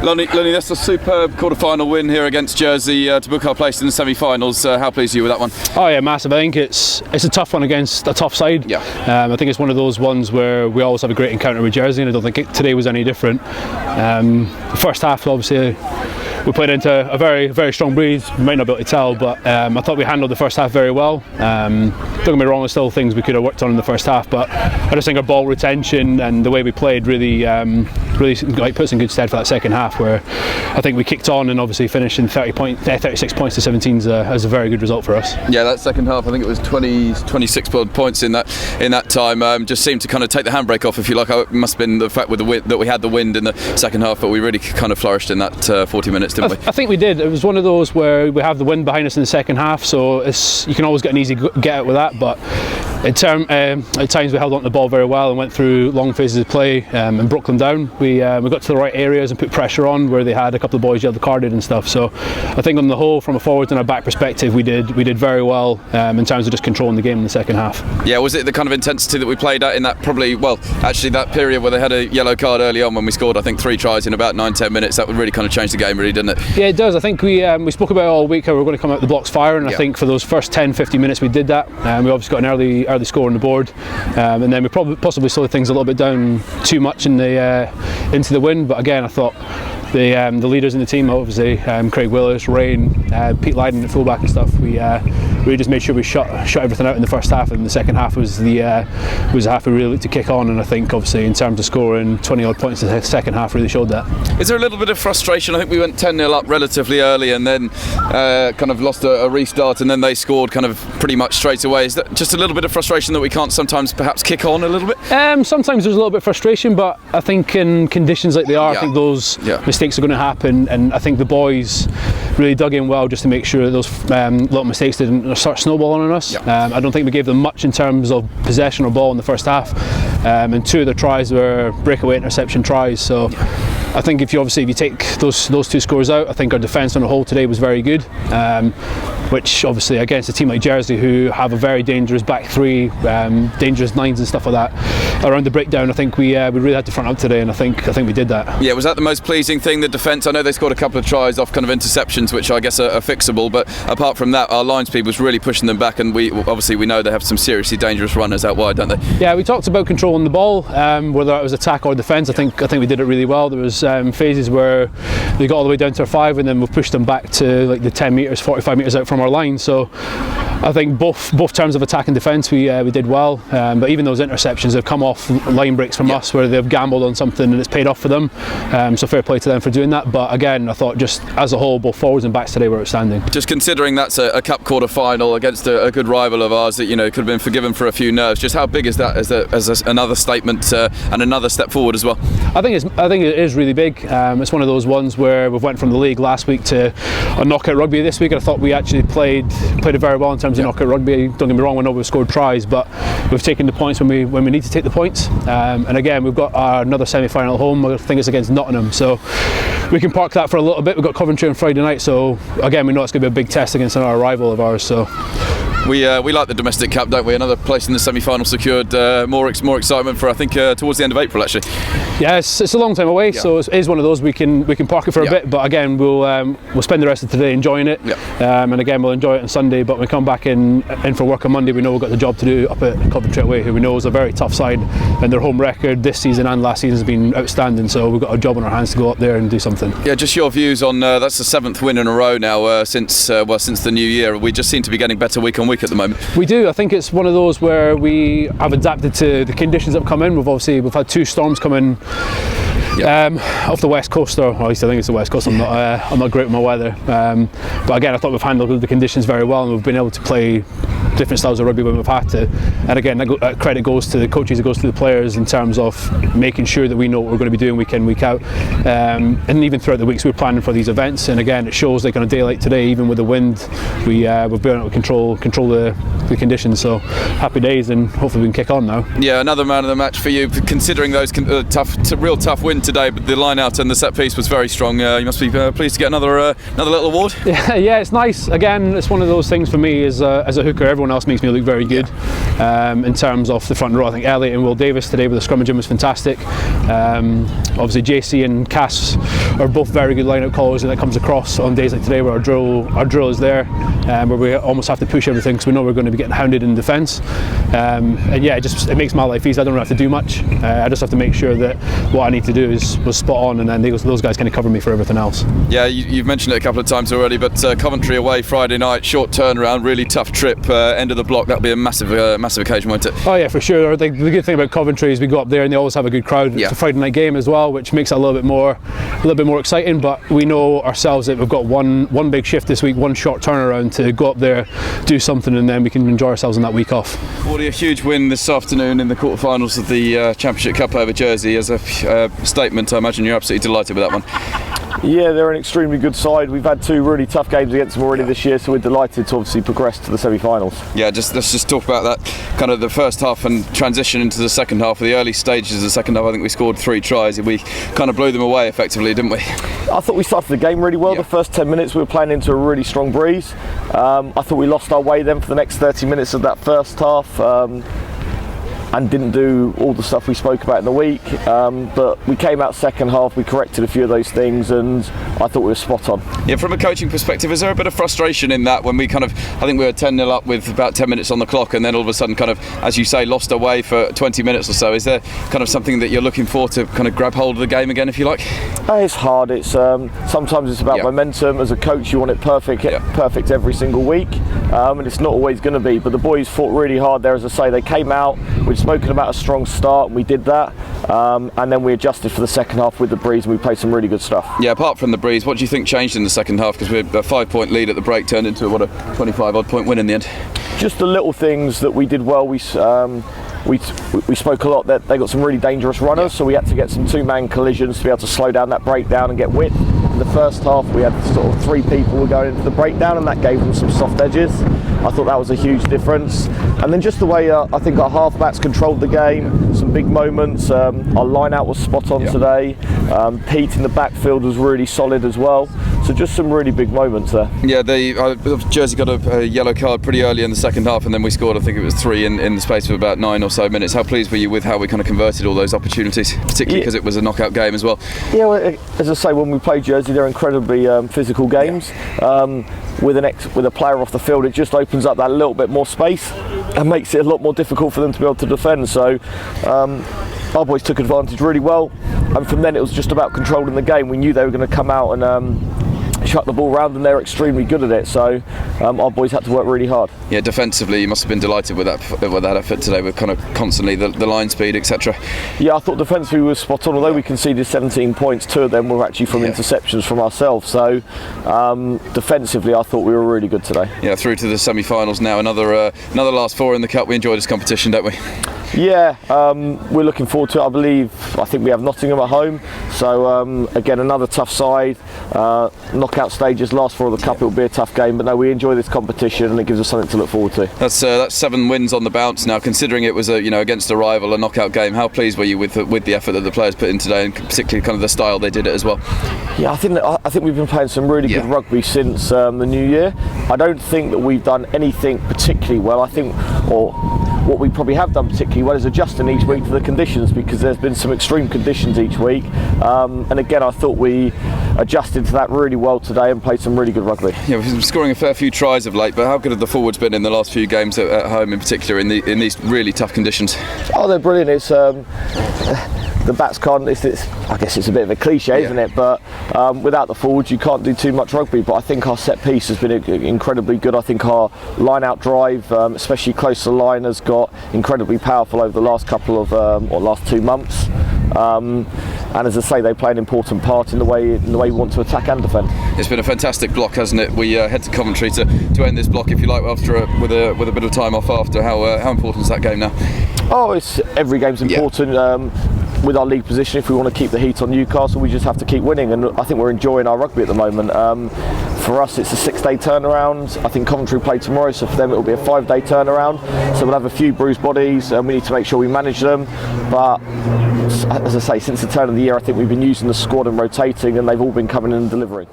Lonnie, that's a superb quarter-final win here against Jersey to book our place in the semi-finals. How pleased are you with that one? Oh yeah, massive. I think it's a tough one against a tough side. Yeah. I think it's one of those ones where we always have a great encounter with Jersey, and I don't think today was any different. The first half, obviously, we played into a very, very strong breeze. You might not be able to tell, but I thought we handled the first half very well. Don't get me wrong, there's still things we could have worked on in the first half, but I just think our ball retention and the way we played really put us in good stead for that second half, where I think we kicked on and obviously finished in 36 points to 17 is a very good result for us. Yeah, that second half, I think it was 26 points in that time. Just seemed to kind of take the handbrake off, if you like. It must have been the fact with the wind, that we had the wind in the second half, but we really kind of flourished in that 40 minutes, didn't we? I think we did. It was one of those where we have the wind behind us in the second half, so you can always get an easy get out with that, but at times we held on to the ball very well and went through long phases of play and broke them down. We got to the right areas and put pressure on where they had a couple of boys yellow carded and stuff. So I think on the whole, from a forwards and a back perspective, we did very well in terms of just controlling the game in the second half. Yeah, was it the kind of intensity that we played at in that that period where they had a yellow card early on when we scored, I think, 3 tries in about 9-10 minutes? That would really kind of change the game, really, didn't it? Yeah, it does. I think we spoke about it all week how we were going to come out the blocks firing. I think for those first 10-15 minutes we did that. We obviously got an early score on the board, and then we possibly slowed things a little bit down too much into the wind. But again, I thought the leaders in the team, obviously Craig Willis, Rain, Pete Lydon at fullback and stuff, we just made sure we shut everything out in the first half, and the second half was the half we really looked to kick on. And I think obviously in terms of scoring 20 odd points in the second half really showed that. Is there a little bit of frustration? I think we went 10-0 up relatively early and then kind of lost a restart, and then they scored kind of pretty much straight away. Is that just a little bit of frustration that we can't sometimes perhaps kick on a little bit? Sometimes there's a little bit of frustration, but I think in conditions like they are, I think those mistakes are going to happen, and I think the boys really dug in well just to make sure that those little mistakes didn't start snowballing on us. I don't think we gave them much in terms of possession or ball in the first half, and 2 of the tries were breakaway interception tries, so I think if you take those 2 scores out, I think our defence on the whole today was very good, which obviously against a team like Jersey, who have a very dangerous back 3, dangerous 9s and stuff like that around the breakdown, I think we really had to front up today, and I think we did that. Yeah, was that the most pleasing thing, the defence? I know they scored a couple of tries off kind of interceptions, which I guess are fixable, but apart from that, our linespeople was really pushing them back, and we know they have some seriously dangerous runners out wide, don't they? Yeah, we talked about controlling the ball, whether it was attack or defence. I think we did it really well. There was phases where they got all the way down to our 5, and then we've pushed them back to like the 10 metres, 45 metres out from our line. So I think both terms of attack and defence we did well, but even those interceptions have come off line breaks from us where they've gambled on something and it's paid off for them, so fair play to them for doing that. But again, I thought just as a whole, both forwards and backs today were outstanding. Just considering that's a cup quarter final against a good rival of ours that could have been forgiven for a few nerves, just how big is that as another statement and another step forward as well? I think it is really big. It's one of those ones where we've went from the league last week to a knockout rugby this week, and I thought we actually played it very well in terms of knockout rugby. Don't get me wrong, we know we've scored tries, but we've taken the points when we need to take the points, and again we've got another semi-final at home. I think it's against Nottingham, so we can park that for a little bit. We've got Coventry on Friday night, so again we know it's going to be a big test against another rival of ours. So we like the domestic cup, don't we? Another place in the semi-final secured. More excitement for I think towards the end of April actually. Yeah, it's a long time away, so it is one of those we can park it for a bit. But again, we'll spend the rest of today enjoying it, and again we'll enjoy it on Sunday. But when we come back in for work on Monday, we know we've got the job to do up at Coventry away, who we know is a very tough side, and their home record this season and last season has been outstanding. So we've got a job on our hands to go up there and do something. Yeah, just your views on that's the 7th win in a row now since the new year. We just seem to be getting better week on week at the moment. We do. I think it's one of those where we have adapted to the conditions that have come in. We've had 2 storms come in off the west coast, or at least I think it's the west coast. I'm not great with my weather, but again I thought we've handled the conditions very well, and we've been able to play different styles of rugby when we've had to. And again, credit goes to the coaches, it goes to the players in terms of making sure that we know what we're going to be doing week in, week out, and even throughout the weeks we're planning for these events. And again, it shows like on a day like today, even with the wind, we've been able to control the conditions. So happy days, and hopefully we can kick on now. Yeah, another man of the match for you, considering those real tough wind today, but the line out and the set piece was very strong. You must be pleased to get another little award. Yeah, it's nice. Again, it's one of those things for me as a hooker. Everyone else makes me look very good in terms of the front row. I think Elliot and Will Davis today with the scrummaging was fantastic. Obviously JC and Cass are both very good line-out callers, and that comes across on days like today where our drill is there, where we almost have to push everything because we know we're going to be getting hounded in defence. And yeah, it makes my life easy. I don't have to do much. I just have to make sure that what I need to do was spot on, and then those guys kind of cover me for everything else. Yeah, you've mentioned it a couple of times already, but Coventry away Friday night, short turnaround, really tough trip, end of the block. That'll be a massive occasion, won't it? Oh yeah, for sure. The good thing about Coventry is we go up there and they always have a good crowd. It's a Friday night game as well, which makes it a little bit more exciting. But we know ourselves that we've got one big shift this week, one short turnaround to go up there, do something, and then we can enjoy ourselves on that week off. Wardy, a huge win this afternoon in the quarterfinals of the Championship Cup over Jersey. As a statement, I imagine you're absolutely delighted with that one. Yeah, they're an extremely good side. We've had 2 really tough games against them already this year, so we're delighted to obviously progress to the semi-finals. Yeah, let's just talk about that kind of the first half and transition into the second half. For the early stages of the second half, I think we scored 3 tries. We kind of blew them away effectively, didn't we? I thought we started the game really well. The first 10 minutes we were playing into a really strong breeze. I thought we lost our way then for the next 30 minutes of that first half. And didn't do all the stuff we spoke about in the week, but we came out second half, we corrected a few of those things, and I thought we were spot on. Yeah, from a coaching perspective, is there a bit of frustration in that when we I think we were 10-0 up with about 10 minutes on the clock, and then all of a sudden kind of, as you say, lost our way for 20 minutes or so? Is there kind of something that you're looking for to kind of grab hold of the game again, if you like? It's hard. It's sometimes it's about momentum. As a coach, you want it perfect every single week, and it's not always going to be, but the boys fought really hard there. As I say, they came out, we'd spoken about a strong start, and we did that, and then we adjusted for the second half with the breeze, and we played some really good stuff. Yeah, apart from the breeze, what do you think changed in the second half? Because we had a 5-point lead at the break, turned into a 25-odd point win in the end. Just the little things that we did well. We spoke a lot that they got some really dangerous runners, so we had to get some 2-man collisions to be able to slow down that breakdown and get width. In the first half, we had sort of 3 people were going into the breakdown, and that gave them some soft edges. I thought that was a huge difference. And then just the way I think our half-backs controlled the game, some big moments. Our line-out was spot on today. Pete in the backfield was really solid as well. So just some really big moments there. Yeah, Jersey got a yellow card pretty early in the second half, and then we scored, I think it was 3 in the space of about 9 or so minutes. How pleased were you with how we kind of converted all those opportunities, particularly because it was a knockout game as well? Yeah, well, as I say, when we play Jersey, they're incredibly physical games. With a player off the field, it just opens up that little bit more space and makes it a lot more difficult for them to be able to defend. So our boys took advantage really well, and from then it was just about controlling the game. We knew they were going to come out and shut the ball around, and they're extremely good at it, so our boys had to work really hard. Yeah, defensively you must have been delighted with that effort today, with kind of constantly the line speed, etc. Yeah, I thought defensively we were spot on. Although we conceded 17 points, 2 of them were actually from interceptions from ourselves, so defensively I thought we were really good today. Yeah, through to the semi-finals now, another last 4 in the cup. We enjoy this competition, don't we? Yeah, we're looking forward to it. I think we have Nottingham at home, so again another tough side. Knockout stages, last 4 of the cup, it will be a tough game, but no, we enjoy this competition and it gives us something to look forward to. That's 7 wins on the bounce now. Considering it was against a rival, a knockout game, how pleased were you with the effort that the players put in today, and particularly kind of the style they did it as well? Yeah, I think we've been playing some really good rugby since the new year. I don't think that we've done anything particularly well. I think, what we probably have done particularly well is adjusting each week to the conditions, because there's been some extreme conditions each week, and again I thought we adjusted to that really well today and played some really good rugby. Yeah, we've been scoring a fair few tries of late, but how good have the forwards been in the last few games at home, in particular in these really tough conditions? Oh, they're brilliant. It's the bats can't. I guess it's a bit of a cliche, isn't it? But without the forwards, you can't do too much rugby. But I think our set piece has been incredibly good. I think our line-out drive, especially close to the line, has got incredibly powerful over the last couple of last 2 months. And as I say, they play an important part in the way we want to attack and defend. It's been a fantastic block, hasn't it? We head to Coventry to end this block, if you like, after with a bit of time off after. How important is that game now? Oh, every game's important. With our league position, if we want to keep the heat on Newcastle, we just have to keep winning, and I think we're enjoying our rugby at the moment. For us, it's a 6-day turnaround. I think Coventry play tomorrow, so for them it will be a 5-day turnaround. So we'll have a few bruised bodies, and we need to make sure we manage them. But as I say, since the turn of the year, I think we've been using the squad and rotating, and they've all been coming in and delivering.